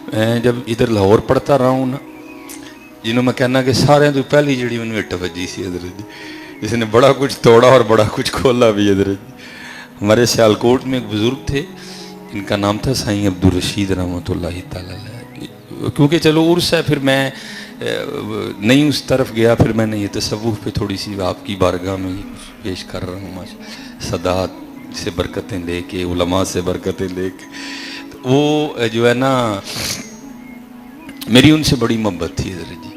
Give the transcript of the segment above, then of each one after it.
मैं जब इधर लाहौर पढ़ता रहा हूँ ना, जिन्हों मैं कहना कि सारे तो पहली जी मैंने इट बजी सी हजरत जी, जिसने बड़ा कुछ तोड़ा और बड़ा कुछ खोला भी हजरत जी। हमारे सियालकोट में एक बुज़ुर्ग थे, इनका नाम था साईं अब्दुल रशीद रहमतुल्लाहि तआला अलैह। क्योंकि चलो उर्स है, फिर मैं नहीं उस तरफ गया, फिर मैंने ये तसव्वुफ़ पे थोड़ी सी आपकी बारगाह में पेश कर रहा हूँ सदात से बरकतें लेके, उलमा से बरकतें लेके। तो वो जो है ना, मेरी उनसे बड़ी मोहब्बत थी हजरत जी।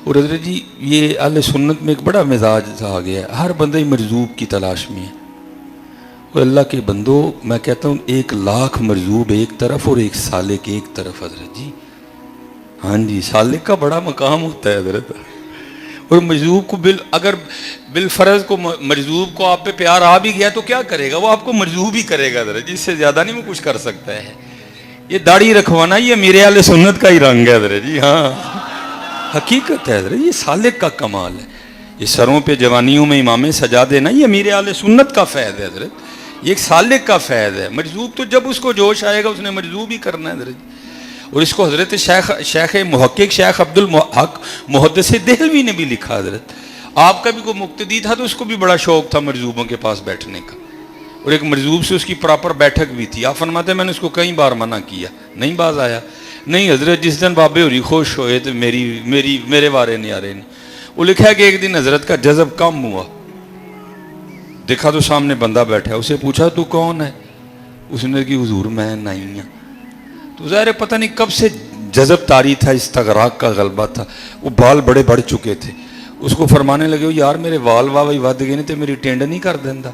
और हजरत जी ये अहले सुन्नत में एक बड़ा मिजाज आ गया है, हर बंदा ही मरजूब की तलाश में है। और अल्लाह के बंदो, मैं कहता हूँ 1 लाख मरजूब एक तरफ और 1 सालिक एक तरफ हजरत जी। हाँ जी, सालिक का बड़ा मकाम होता है हजरत। और मजलूब को अगर बिलफरज को मजलूब को आप पे प्यार आ भी गया तो क्या करेगा, वो आपको मजलूब ही करेगा हजरत जी, इससे ज़्यादा नहीं वो कुछ कर सकता है। ये दाढ़ी रखवाना ये मेरे आले सुन्नत का ही रंग है हजरत जी। हाँ, हकीकत है हजरत, ये सालिक का कमाल है। ये सरों पे जवानियों में इमामें सजा देना, ये मेरे आले सुन्नत का फैज़ है हजरत, ये एक सालिक का फैज़ है। मजलूब तो जब उसको जोश आएगा उसने मजलूब ही करना है हजरत जी। और इसको हज़रत शेख मुहक्किक शेख अब्दुल हक मुहद्दिस देहलवी ने भी लिखा हज़रत। आपका भी कोई मुक्तदी था तो उसको भी बड़ा शौक़ था मरजूबों के पास बैठने का, और एक मरजूब से उसकी प्रॉपर बैठक भी थी। आप फरमाते मैंने उसको कई बार मना किया, नहीं बाज आया। नहीं हज़रत, जिस दिन बाबे होरी खुश होए तो मेरे वारे नहीं आ रहे नहीं। वो लिखा है कि एक दिन हज़रत का जज़ब कम हुआ, देखा तो सामने बंदा बैठा है, उसे पूछा तू कौन है? उसने कि हुजूर मैं नहीं हूँ। तो ज़ाहिर पता नहीं कब से जज़ब तारी था, इस्तगराक का गलबा था। वो बाल बड़े बढ़ चुके थे, उसको फरमाने लगे यार मेरे वाल वाह वध गए नहीं तो मेरी टेंड नहीं कर देंदा।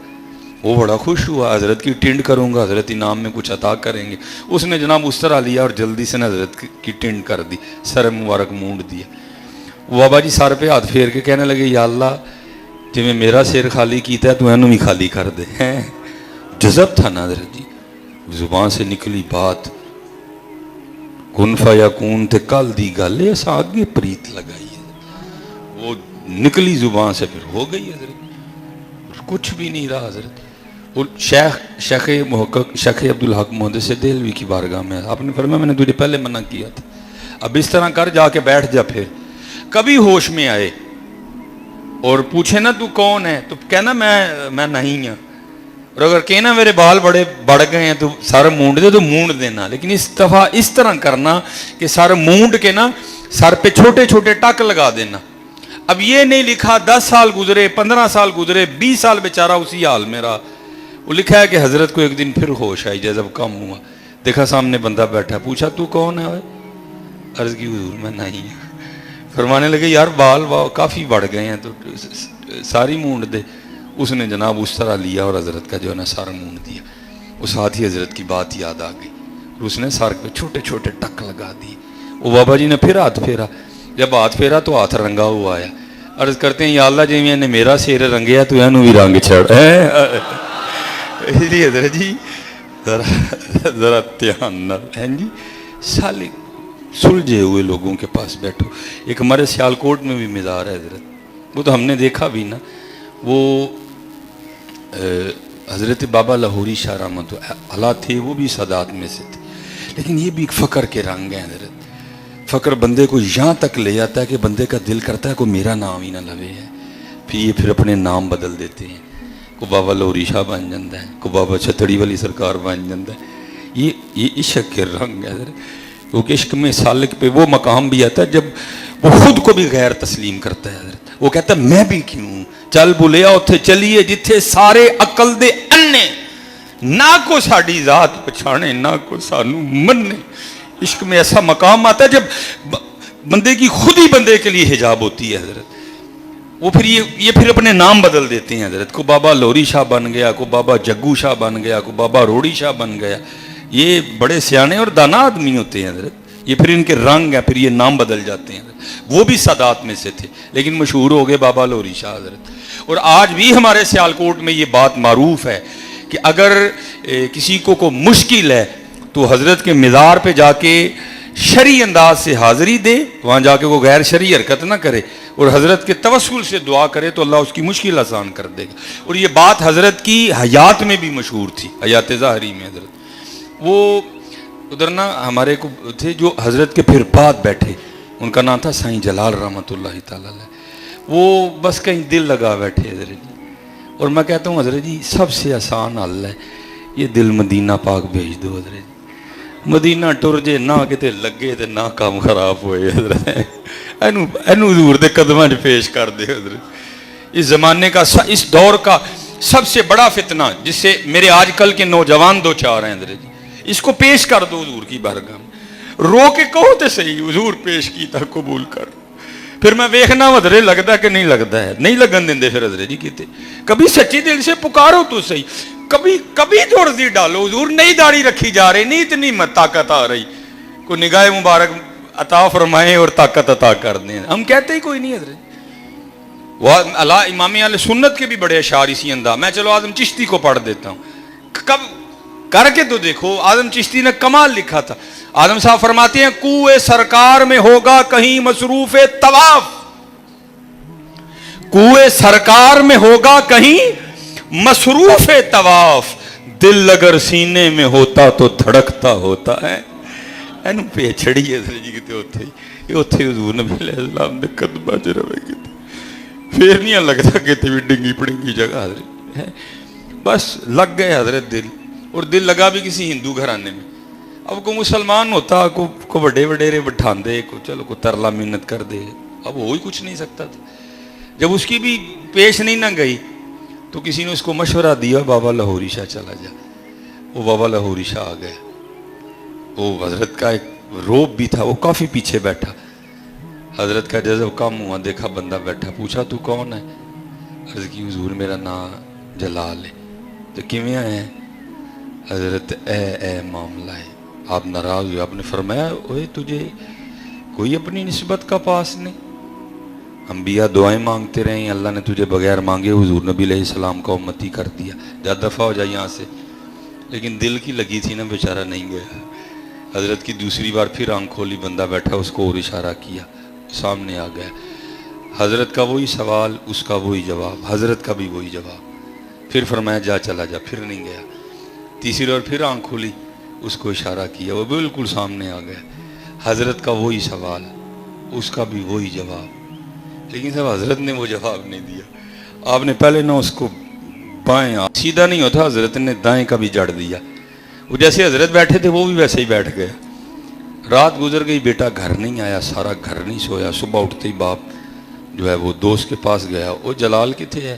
वो बड़ा खुश हुआ, हज़रत की टेंड करूँगा, हज़रत इनाम में कुछ अता करेंगे। उसने जनाब उस तरह लिया और जल्दी से हज़रत की टेंड कर दी, सर मुबारक मूंड दिया। बाबा जी सर पे हाथ फेर के कहने लगे या अल्लाह जिमें मेरा सिर खाली किया है तू इनू भी खाली कर दे। हैं जज़ब था ना हज़रत जी, जुबान से निकली बात कुन फयकून ते कल दी गल ऐसा आगे प्रीत लगाई है, वो निकली जुबान से फिर हो गई हजरत, कुछ भी नहीं रहा हजरत। और शेख अब्दुल हक मुहद्दिस देहलवी की बारगाह में आपने फरमाया मैंने तुझे पहले मना किया था, अब इस तरह कर जाके बैठ जा। फिर कभी होश में आए और पूछे ना तू कौन है तो कहना मैं नहीं हूँ, और अगर कहना मेरे बाल बड़े बढ़ गए हैं तो सर मूंड दे तो मूंड देना। लेकिन इस दफ़ा इस तरह करना कि सर मूंड के ना सर पे छोटे छोटे टक लगा देना। अब ये नहीं लिखा 10 साल गुजरे, 15 साल गुजरे, 20 साल बेचारा उसी हाल में रहा। वो लिखा है कि हज़रत को एक दिन फिर होश आई, जब कम हुआ, देखा सामने बंदा बैठा, पूछा तू कौन है? अर्ज़ की हुजूर मैं नहीं। फरमाने लगे यार बाल काफ़ी बढ़ गए हैं तो सारी मूंड दे। उसने जनाब उस तरह लिया और हज़रत का जो है ना सर मूंड दिया। उस साथ ही हज़रत की बात याद आ गई और उसने सर पे छोटे छोटे टक लगा दिए। वो बाबा जी ने फिर हाथ फेरा, जब हाथ फेरा तो हाथ रंगा हुआ आया। अर्ज़ करते हैं या अल्लाह जिवें ने मेरा सिर रंगया तो इनू भी रंग छड़। इसलिए हज़रत जी ज़रा ध्यान न है जी, साले सुलझे हुए लोगों के पास बैठो। एक हमारे सियालकोट में भी मिज़ार है हज़रत, वो तो हमने देखा भी ना, वो हज़रत बाबा लाहौरी शाह रहमत अल्लाह थे, वो भी सादात में से थे। लेकिन ये भी एक फ़क्र के रंग हैं हज़रत। फ़क्र बंदे को यहाँ तक ले जाता है कि बंदे का दिल करता है कोई मेरा नाम ही ना लवे है। फिर अपने नाम बदल देते हैं, को बाबा लाहौरी शाह बन जाता है, को बाबा छतड़ी वाली सरकार बन जाता है। ये इश्क के रंग है हज़रत, क्योंकि इश्क में सालिक पे वो मकाम भी आता है जब वो खुद को भी गैर तस्लीम करता है हज़रत। वो कहता है मैं भी क्यों चल बुलिया उत्थे चलिए जिथे सारे अकल दे अन्ने, ना को साड़ी जात पछाने ना को सानू मन्ने। इश्क में ऐसा मकाम आता है जब बंदे की खुद ही बंदे के लिए हिजाब होती है हज़रत। वो फिर ये फिर अपने नाम बदल देते हैं हज़रत, को बाबा लाहौरी शाह बन गया, को बाबा जग्गू शाह बन गया, को बाबा रोड़ी शाह बन गया। ये बड़े सियाने और दाना आदमी होते हैं हज़रत, ये फिर इनके रंग है, फिर ये नाम बदल जाते हैं। वो भी सादात में से थे लेकिन मशहूर हो गए बाबा लाहौरी शाह हज़रत। और आज भी हमारे सियालकोट में ये बात मारूफ है कि अगर किसी को मुश्किल है तो हज़रत के मज़ार पे जाके शरी अंदाज से हाज़री दे, वहाँ जाके वो गैर शरी हरकत ना करे और हज़रत के तवस्सुल से दुआ करे तो अल्लाह उसकी मुश्किल आसान कर देगा। और ये बात हज़रत की हयात में भी मशहूर थी, हयात ज़ाहरी में हज़रत। वो ادھر نا ہمارے کو تھے جو حضرت کے پھر بعد بیٹھے، ان کا نام تھا سائیں جلال رحمۃ اللہ تعالی علیہ، وہ بس کہیں دل لگا بیٹھے حضرت جی، اور میں کہتا ہوں حضرت جی سب سے آسان حل ہے یہ دل مدینہ پاک بھیج دو حضرت جی، مدینہ ٹر جے نہ کتے لگے تے نہ کام خراب ہوئے حضرت، اینو حضور دے قدماں وچ پیش کر دے حضرت۔ اس زمانے کا اس دور کا سب سے بڑا فتنہ جس سے میرے آج کل کے نوجوان دو چار ہیں حضرت جی، اس کو پیش کر دو حضور کی بارگاہ میں، رو کے کہو تے صحیح حضور پیش کیتا قبول کر، پھر میں ویکھنا حضرت لگتا کہ نہیں لگتا ہے، نہیں لگن دیندے پھر حضرت جی کیتے، کبھی سچی دل سے پکارو تو صحیح، کبھی تو عرضی ڈالو حضور نہیں داڑھی رکھی جا رہی، نہیں اتنی طاقت آ رہی، کوئی نگاہ مبارک عطا فرمائیں اور طاقت عطا کر دیں، ہم کہتے ہی کوئی نہیں حضرت۔ وہ اللہ امام اہل سنت کے بھی بڑے اشعار اسی انداز، میں چلو اعظم چشتی کو پڑھ دیتا ہوں، کب کر کے تو دیکھو، اعظم چشتی نے کمال لکھا تھا، اعظم صاحب فرماتے ہیں کوئے سرکار میں ہوگا کہیں مصروف طواف، کوئے سرکار میں ہوگا کہیں مصروف طواف، دل اگر سینے میں ہوتا تو دھڑکتا ہوتا ہے، اینو پیچھڑی ہے جی کتے ہوتے یہ ہوتے حضور نبی علیہ السلام نے قدمہ چ رہے کتے، پھر نہیں لگتا کتے بھی ڈنگی پڑنگی جگہ حضرت ہے، بس لگ گئے حضرت دل، اور دل لگا بھی کسی ہندو گھرانے میں، اب کو مسلمان ہوتا کو بڑے وڈیرے بٹھان دے، کو چلو کو ترلا منت کر دے، اب وہ ہی کچھ نہیں سکتا تھا، جب اس کی بھی پیش نہیں نہ گئی تو کسی نے اس کو مشورہ دیا بابا لاہوری شاہ چلا جا، وہ بابا لاہوری شاہ آ گیا، وہ حضرت کا ایک روب بھی تھا، وہ کافی پیچھے بیٹھا، حضرت کا جذب کم ہوا، دیکھا بندہ بیٹھا، پوچھا تو کون ہے، عرض کی حضور میرا نام جلال ہے، تو کیویں آئے ہیں، حضرت اے معاملہ ہے، آپ ناراض ہوئے، آپ نے فرمایا اوے تجھے کوئی اپنی نسبت کا پاس نہیں، انبیاء دعائیں مانگتے رہے ہیں، اللہ نے تجھے بغیر مانگے حضور نبی علیہ السلام کا امتی کر دیا، جا دفع ہو جائے یہاں سے، لیکن دل کی لگی تھی نا بیچارہ نہیں گیا، حضرت کی دوسری بار پھر آنکھ کھولی، بندہ بیٹھا، اس کو اور اشارہ کیا، سامنے آ گیا، حضرت کا وہی سوال، اس کا وہی جواب، حضرت کا بھی وہی جواب، پھر فرمایا جا چلا جا، پھر نہیں گیا، تیسری بار پھر آنکھ کھولی، اس کو اشارہ کیا، وہ بالکل سامنے آ گیا، حضرت کا وہی سوال، اس کا بھی وہی جواب، لیکن صاحب حضرت نے وہ جواب نہیں دیا، آپ نے پہلے نہ اس کو بائیں سیدھا نہیں ہوتا، حضرت نے دائیں کا بھی جڑ دیا، وہ جیسے حضرت بیٹھے تھے وہ بھی ویسے ہی بیٹھ گیا، رات گزر گئی، بیٹا گھر نہیں آیا، سارا گھر نہیں سویا، صبح اٹھتے ہی باپ جو ہے وہ دوست کے پاس گیا، وہ جلال کتے ہے،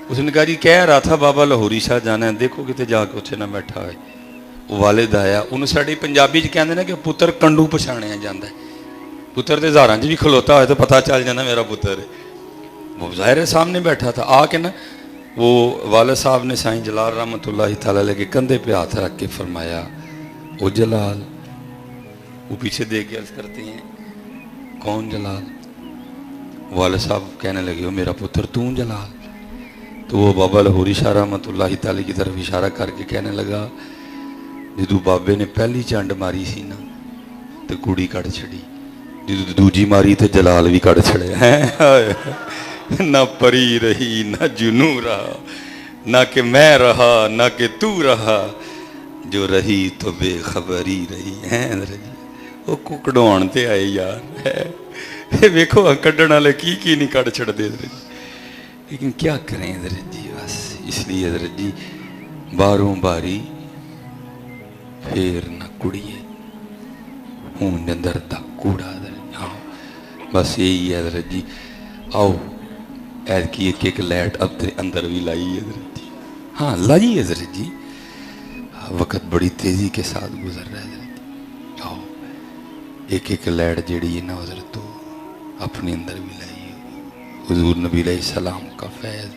اس نے کہا جی کہہ رہا تھا بابا لاہوری شاہ جانا ہے، دیکھو کتے جا کے اتنے نہ بیٹھا ہے، وہ والد آیا، انہوں ساڑی پنجابی چ کہندے نا کہ پتر کنڈو پچھاڑیا جاندہ ہے، پتر دے زاراں چ بھی کھلوتا ہوئے تو پتہ چل جانا میرا پتر ہے، وہ ظاہر ہے سامنے بیٹھا تھا، آ کے نا وہ والد صاحب نے سائیں جلال رحمۃ اللہ تعالیٰ علیہ کے کندھے پہ ہاتھ رکھ کے فرمایا او جلال، وہ پیچھے دیکھ کے عرض کرتے ہیں کون جلال، والد صاحب کہنے لگے ہو میرا پتر تو جلال، تو وہ بابا لاہوری شاہ رحمۃ اللہ تعالیٰ کی طرف اشارہ کر کے کہنے لگا جدو بابے نے پہلی چانڈ ماری سی نا تو کڑی کڑ چھڑی، جدو دوجی ماری تو جلال بھی کڑ چھڑے ہیں، نہ پری رہی نہ جنو رہا، نہ کہ میں رہا نہ کہ تو رہا، جو رہی تو بے خبری رہی ہیں، وہ ککڑوان تے آئے یار، ویکھو کڈن والے کی نہیں کڑ چھڑ دے، لیکن کیا کریں حضرت جی، بس اس لیے حضرت جی باروں باری پھر نہ کڑیے ہوں اندر دا کوڑا حضرت، ہاں بس یہی ہے حضرت جی، آؤ ایڈ کی ایک لائٹ اب اندر بھی لائی حضرت جی، ہاں لائی حضرت جی، وقت بڑی تیزی کے ساتھ گزر رہا ہے حضرت جی، آؤ ایک لائٹ جیڑی ہے نا حضرت تو اپنے اندر بھی لائی، حضور نبی علیہ السلام کا فیض